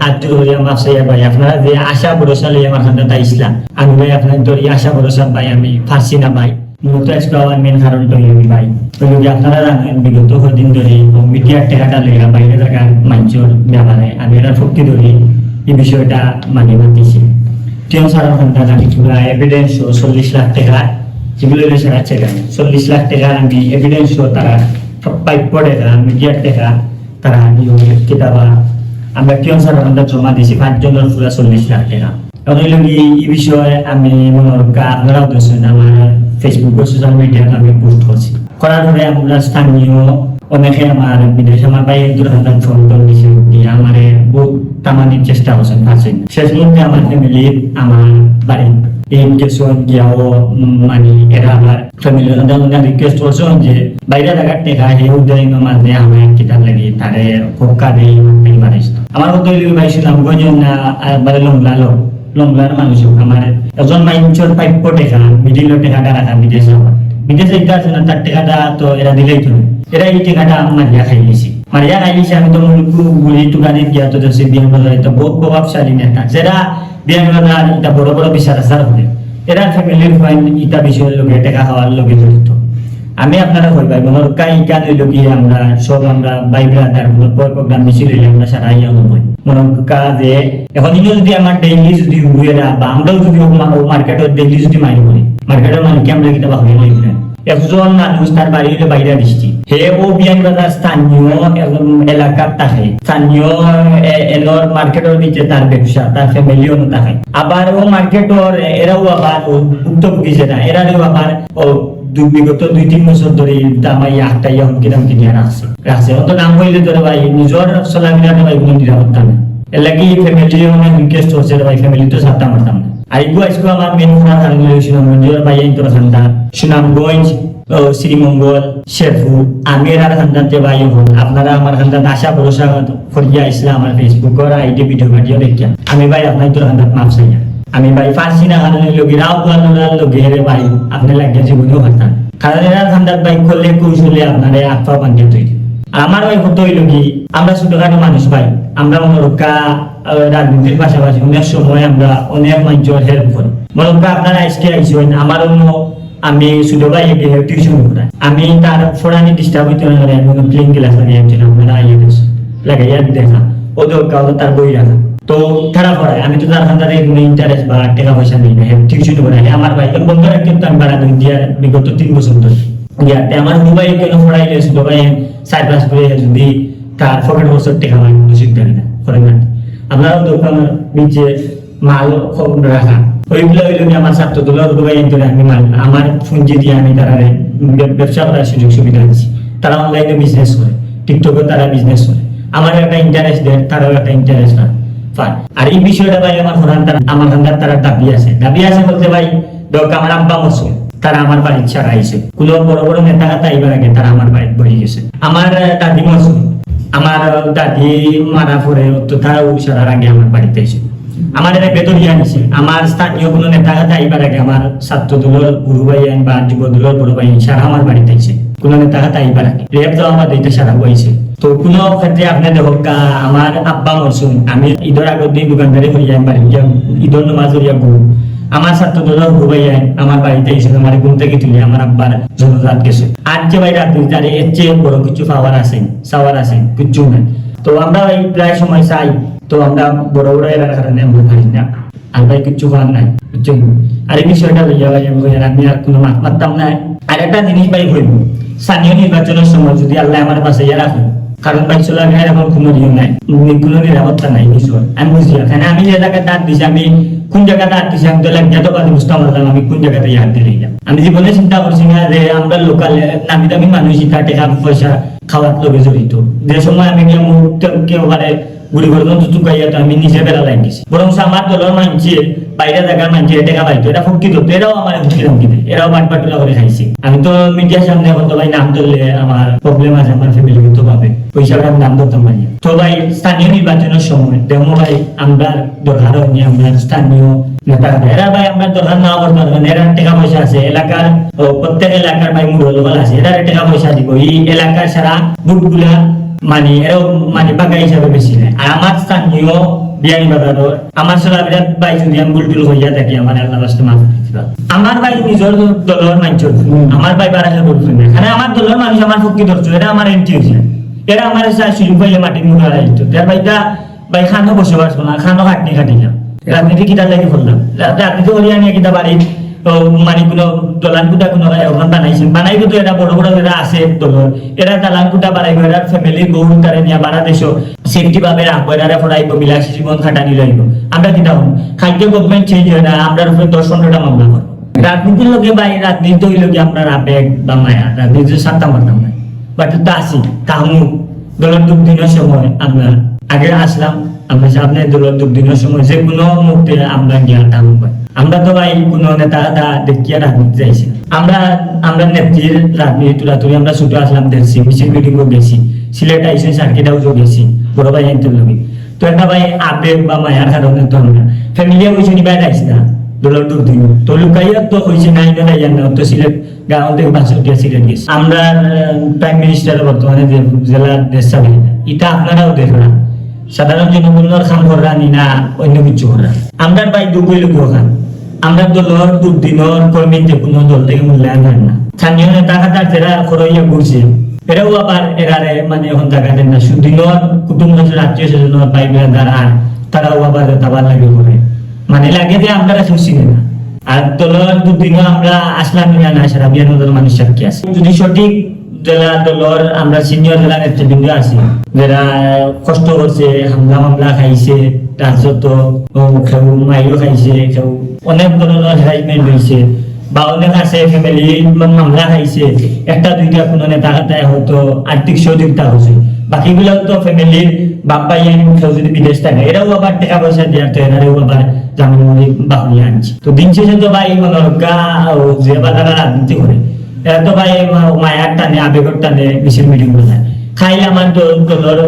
আত্মীয় হয়ে আমার সাইয়া ভাই আপনারা যে আশা ভরসা লই আমার হাতে ইসলাম আমি ভাই আপনার তোর আশা ভরসা ভাই আমি ফার্সি না ভাই মূলত আজকে আমার মেন কারণ তো ভাই আপনারা জানেন বিগত দিন ধরে মিডিয়ার টেকাটা লইয়া বাইরে থাকার মানুষের ব্যাপারে আমি এটা শক্তি ধরি এই বিষয়টা মানে মানতেছি টিএম সারা ঘন্টা আমি পুরা এভিডেন্স 40 লাখ টাকা যেগুলো সারাচ্ছে 40 লাখ টাকা আমি এভিডেন্স তারা পাইপ পড়ে মিডিয়ার টাকা তারা কিতাবা আমরা টিএম সারা ঘন্টা জমা দিয়েছি 5 জনের পুরা 40 লাখ টাকা এখন এই বিষয়ে আমি মনে রক্ষা আপনারাও দেখছেন আমার ফেসবুক সোশ্যাল মিডিয়াতে আমি পোস্ট করছি করার পরে আমরা স্থানীয় অনেকে আমার বিদেশ আমার ভাই দুর্ঘটনা ফোন করে দিয়েছে আমার বহুত তামানির চেষ্টা করছেন পাচ্ছেন শেষ মুহূর্তে আমার ফ্যামিলি আমার বাড়ি এই কিছু গিয়াও মানে এরা আমার ফ্যামিলি রিকোয়েস্ট করছেন যে বাইরে থাকার টেকা সেই উদ্যোগ মাঝে আমার কিতাব লাগি তারে কোকা দিয়ে বাড়িস আমার উদ্যোগ ভাই সুনামগঞ্জ না বাড়ি লংলার মানুষ আমার একজন মানুষের 5 কোটি টাকা মিডিল টাকাটা রাখা বিদেশে এটা আছে না তার টাকাটা তো এরা দিলেই তো এরা এই টাকাটা মারিয়া খাই নিছি আমি তো গুলি টুকানি গিয়া তো দেখছি বিহার বাজার এটা বহুত প্রভাবশালী নেতা যারা বিহার বাজার এটা বড় বড় বিচার আসার হবে এরা ফ্যামিলির ফাইন ইটা বিষয়ের লোকে টাকা খাওয়ার লোকে জড়িত আমি আপনারা কই ভাই মনে কাই কান হইল কি আমরা সব আমরা ভাই ব্রাদার প্রোগ্রাম মিছিল হইলে আমরা সারা ইয়া হই মনে কাজে এখন যদি আমার ডেইলি যদি হুয়েরা বা আমরাও যদি মার্কেটের ডেইলি যদি মাইল করি মার্কেটের মালিক আমরা কিটা বা হইলে একজন মানুষ তার বাড়ি হইলে বাইরে দৃষ্টি হে ও বিয়ান বাজার স্থানীয় এলাকার থাকে স্থানীয় এলর মার্কেটের নিচে তার ব্যবসা তার ফ্যামিলিও থাকে আবার ও মার্কেটর এরাও আবার ভুক্তভোগী যেটা এরাও আবার বিগত 2-3 বছর ধরে দামাই আটটা ইয়া কিরাম কিনিয়া রাখছে অত নাম হইলে ধরে ভাই নিজের চলাফেরা ভাই কোনো নিরাপত্তা নেই এর লাগি ফ্যামিলি অনেক রিকোয়েস্ট করছে ভাই ফ্যামিলি তো সাথে মারতাম না আজকে আমার মেন কারণ সুনামগঞ্জের ভাই ইন্তর খান্দান সুনামগঞ্জ শ্রীমঙ্গল শেরপুর আমি এর খান্দানতে ভাই হন আপনারা আমার খান্দান আশা ভরসা করিয়া আসলে আমার ফেসবুকের আইডি ভিডিও ভিডিও দেখিয়া আমি ভাই আপনার ইন্তর খান্দান মাপ চাইয়া আমি ভাই ফার্সি না কারণে লোকে রাও গানোর লোকে হেরে ভাই আপনি লাগিয়ে জীবনেও হারতাম কারণ এরা খান্দার ভাই করলে কৌশলে আপনারা আত্মা বান্ধিয়ে তৈরি আমার ওই হতো হইল কি আমরা ছোটখাটো মানুষ ভাই আমরা মনোরক্ষা রাজনীতির পাশাপাশি অনেক সময় আমরা অনেক মানুষের হেল্প করি মনোরক্ষা আপনারা আজকে আইসেন আমার অন্য আমি ছোট ভাই টিউশন করাই আমি তার ফোরানি ডিস্টার্ব হইতে পারে আমি প্লেন ক্লাস লাগিয়ে আপনারা আইয়ে লাগাইয়া দেখা ও দরকার তার বই রাখা তো খারাপ হয় আমি তো তার খান্দারে কোনো ইন্টারেস্ট বা টাকা পয়সা নেই না টিউশন করাই আমার ভাই বন্ধুরা কিন্তু আমি বাড়া দিয়ে বিগত 3 বছর ধরে ইয়াতে আমার মোবাইল কেন পড়াইলে ছোট ভাই 4-5 করে যদি তার পকেট বছর টাকা হয় বুঝিক দেয় না করে না আপনারাও দোকান নিচে মাল খবর রাখা ওইগুলো হইল আমার ছাত্র দলের ভাই আমি মাল আমার পুঁজি দিয়ে আমি তারা ব্যবসা করার সুযোগ সুবিধা দিচ্ছি তারা অনলাইনে বিজনেস করে টিকটকে তারা বিজনেস করে আমার একটা ইন্টারেস্ট দেয় তারাও একটা ইন্টারেস্ট পায় আর এই বিষয়টা ভাই আমার খান্দার তারা দাবি আছে বলতে ভাই দরকার আমার আব্বা মরছে তারা আমার বাড়ির ছাড়া আইছে কোনো বড় বড় নেতা কাতা এবার আগে তারা আমার বাড়িতে বসে গেছে আমার দাদি মরছে আমার দাদি মারা পরে তো তারা ছাড়ার আগে আমার বাড়িতে এসে আমার এটা বেতরিয়া নিছে আমার স্থানীয় কোনো নেতা কাতা এবার আগে আমার ছাত্র দলের গুরু ভাই বা যুব দলের বড় ভাই সারা আমার বাড়িতে এসে কোনো নেতা কাতা এবার আগে রেপ যাওয়া আমার দিতে সারা হয়েছে তো কোনো ক্ষেত্রে আপনি দেখো আমার আব্বা মরসুন আমি ঈদের আগের দিন দোকানদারি হয়ে যাই বাড়ি ঈদের নামাজ হইয়া গরু আমার ছাত্র দলের ঘুরাই আমার বাড়িতে এসে আমার ঘুম থেকে তুলে আমার আব্বার জনজাত গেছে আর যে ভাই রাত জানে এর চেয়ে বড় কিছু পাওয়ার আছে কিচ্ছু নাই তো আমরা এই প্রায় সময় চাই তো আমরা বড় বড় এলাকার কারণে আমরা পারি না আর ভাই কিচ্ছু পাওয়ার নাই কিচ্ছু আর এই বিষয়টা লইয়া ভাই আমি আর কোনো মাত মারতাম না আর একটা জিনিস ভাই হইব স্থানীয় নির্বাচনের সময় যদি আল্লাহ আমার পাশে ইয়া রাখুন কারণ ভাই চলাফেরা এখন কোনো রিও নাই কোনো নিরাপত্তা নাই বিষয় আমি বুঝি এখানে আমি যে জায়গায় দাঁত দিছি আমি কোন জায়গাতে হাত দিছি আমি তো যত কথা বুঝতে পারলাম আমি কোন জায়গাতে হাত দিয়ে যাম আমি জীবনে চিন্তা করছি না যে আমরা লোকাল নামি দামি মানুষ ইটা টাকা পয়সা খাওয়ার লোকে জড়িত যে সময় আমি কেউ পারে গুড়ি ঘর চুকাইয়া তো আমি নিজে বেলা লাইন দিছি বরং আমার দলের মানছে বাইরে জায়গার মানছে টাকা পাইতো এটা ফকি ধরতো এরাও আমার হুমকি ধমকি দেয় এরাও বাটপাটুলা করে খাইছে আমি তো মিডিয়ার সামনে এখন তো ভাই নাম ধরলে আমার প্রবলেম আছে আমার ফ্যামিলি কিন্তু পাবে পয়সাটা আমি নাম ধরতাম পারি তো ভাই স্থানীয় নির্বাচনের সময় দেখো ভাই আমরা দরকার হয়নি আমরা স্থানীয় নেতা এরা ভাই আমরা দরকার না করতে পারবেন এরা টাকা পয়সা আছে এলাকার প্রত্যেক এলাকার ভাই মুরল আছে এরা টাকা পয়সা দিব এই এলাকার সারা বুটগুলা মানে এরাও মানে বাগা হিসাবে বেশি নেয়। আর আমার স্থানীয় বিয়ানি বাজারও আমার ছেলে বিরাট ভাই যদি আমি বুলটুল হইয়া থাকি আমার আল্লাহ রাস্তা মাফ দিবা। আমার ভাই নিজের দলের মানুষ আমার ভাই বাড়াতে বলছে না, এখানে আমার দলের মানুষ আমার পক্ষে ধরছে, এটা আমার এন্ট্রি হয়েছে, এরা আমার সুযোগ পাইলে মাটির মুখে হারাইতো। তার ভাইটা ভাই খানো বসবাস করলাম, খানো কাটনি কাটিলাম, রাজনীতি কিটা লাগি করলাম, রাজনীতি করিয়া নিয়ে কিটা বাড়ি মানে কোনো দলান কুটা কোনো ওখান বানাইছেন, বানাইবো তো এটা বড় বড় যারা আছে দলের, এরা দালান কুটা বাড়াইবো, এরা ফ্যামিলির বহু তারে নিয়ে বাড়া দেশ সেফটি ভাবে রাখবো, এরা পড়াইবো, বিলাসী জীবন খাটানি লইব। আমরা কিটা হন খাদ্য গভর্নমেন্ট চেঞ্জ হয় না, আমরা উপরে 10-15টা মামলা করবো। রাজনীতির লোকে ভাই রাজনীতি হইল কি আপনার আবেগ বা মায়া, রাজনীতির সাতটা মারতাম না, বাট তো আসি কামু দলের দুর্দিনের সময় আমরা আগে আসলাম, আমরা সামনে দলের দুর্দিনের সময় যে কোনো মুহূর্তে আমরা গিয়া কামু পাই। আমরা তো ভাই কোনো নেতা দেখিয়া রাজনীতি চাইছি, আমরা নেত্রীর রাজনীতি তুলাতুলি আমরা ছুটে আসলাম, দেখছি মিছিল মিটিংও গেছি, সিলেট আইসে সার্কিট হাউসও গেছি, বড় ভাই আনতে লগে। তো একটা ভাই আবেগ বা মায়ার কারণে তো আমরা ফ্যামিলিও হয়েছে নি বাইরে আইসি না দলের দুর্দিন, তো লুকাইয়া তো হয়েছে নাই না না, তো সিলেট গাঁও থেকে বাস উঠিয়া সিলেট গেছি। আমরা প্রাইম মিনিস্টার বর্তমানে যে জেলার দেশ চালাই এটা আপনারাও দেখলাম, সাধারণ জনগণের খান করা নি না অন্য কিছু করা। আমরা ভাই দুঃখই লোক খান, আমরা দলের দুর্দিনের কর্মী যে কোনো দল থেকে মূল্যায়ন হয় না। স্থানীয় নেতা খাতার যারা খরইয়া ঘুরছে এরাও আবার এরারে মানে এখন টাকা দেন না, সুদিনের কুটুম্ব আত্মীয় স্বজনের ভাই বেড়াদার আর তারাও আবার তাবার লাগে করে, মানে লাগে যে আমরা খুশি না। আর দলের দুদিনও আমরা আসলাম না, সারা বিয়ানোদের মানুষ সাক্ষী আছে। যদি সঠিক জেলা দলের আমরা সিনিয়র জেলা নেতৃবৃন্দ আছি যারা কষ্ট করছে, হামলা মামলা খাইছে, রাজত্ব কেউ মাইও খাইছে, কেউ অনেক ধরনের হ্যারাসমেন্ট হয়েছে, বা অনেক আছে ফ্যামিলি মামলা খাইছে, একটা দুইটা কোনো নেতা খাতায় হয়তো আর্থিক সহযোগিতা হয়েছে, বাকিগুলো তো ফ্যামিলির বাপ ভাই কেউ যদি বিদেশ থাকে এরাও আবার টাকা পয়সা দেওয়ার তো এরাও আবার জামিন বাহুলি আনছে। তো দিন শেষে তো ভাই মনোরক্ষা যে বা তারা রাজনীতি করে এরা তো ভাই মায়ার টানে আবেগের টানে মিছিল মিটিং করে খাইলে আমার দলের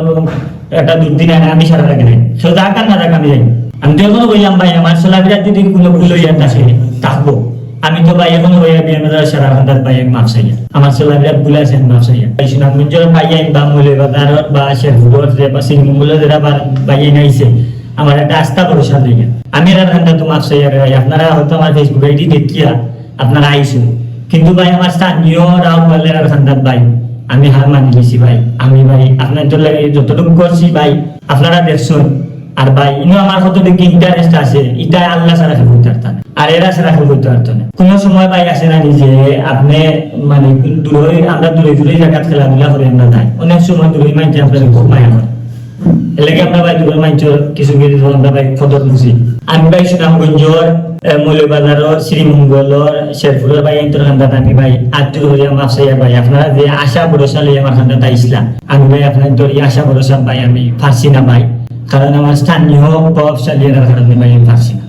একটা দুর্দিন আনে আমি সারা রাখি নাই, সেও যাক আর না যাক আমি যাই। আমি তো এখনো বললাম ভাই আমার চলাফেরার যদি কোনো ভুল হইয়া থাকে থাকবো, আমি তো ভাই এখনো হইয়া বিয়ানোদের সারা খান্দার ভাই মাফ চাইয়া, আমার চলাফেরার ভুল আছে মাফ চাইয়া। সুনামগঞ্জের ভাই আইন বা মৌলবাজার বা শেরপুর বা শ্রীমঙ্গলের যারা ভাই আইন আইছে আমার একটা আস্থা ভরসা দিয়ে আমি এরা খান্দা তো মাফ চাইয়া ভাই। আপনারা হয়তো আমার ফেসবুক আইডি দেখিয়া আপনারা আইসো, কিন্তু ভাই আমার স্থানীয় রাও বলে খান্দার ভাই আমি হার মানি গেছি ভাই, আমি ভাই আপনার লাগে যতটুকু করছি ভাই আপনারা দেখছেন। আর ভাই ইনো আমার কত দেখি ইন্টারেস্ট আছে, এটা আল্লাহ ছাড়া খেল করতে পারতাম আর এরা ছাড়া খেল করতে পারতো না। কোনো সময় ভাই আসে না নিজে আপনি মানে দূরে আমরা দূরে দূরে জায়গা খেলাধুলা করে আমরা যাই, অনেক সময় দূরে মানছে আপনাদের খুব মায়া করে এলাকা আমরা ভাই দূরে মানছ কিছু কিছু আমরা ভাই খদর বুঝি। আমি ভাই সুনামগঞ্জর মৌলবাজারের শ্রীমঙ্গলের শেরপুরের ভাই আইন্তর খান্দাত আমি ভাই আত্মীয় হইয়া মাফ চাইয়া ভাই আপনারা যে আশা ভরসা লইয়া আমার খান্দাত আইসলাম, আমি ভাই আপনার তোর আশা ভরসা ভাই আমি পারছি না ভাই, কারণ আমার স্থানীয় প্রভাবশালী এর কারণে ভাই আমি পারছি না।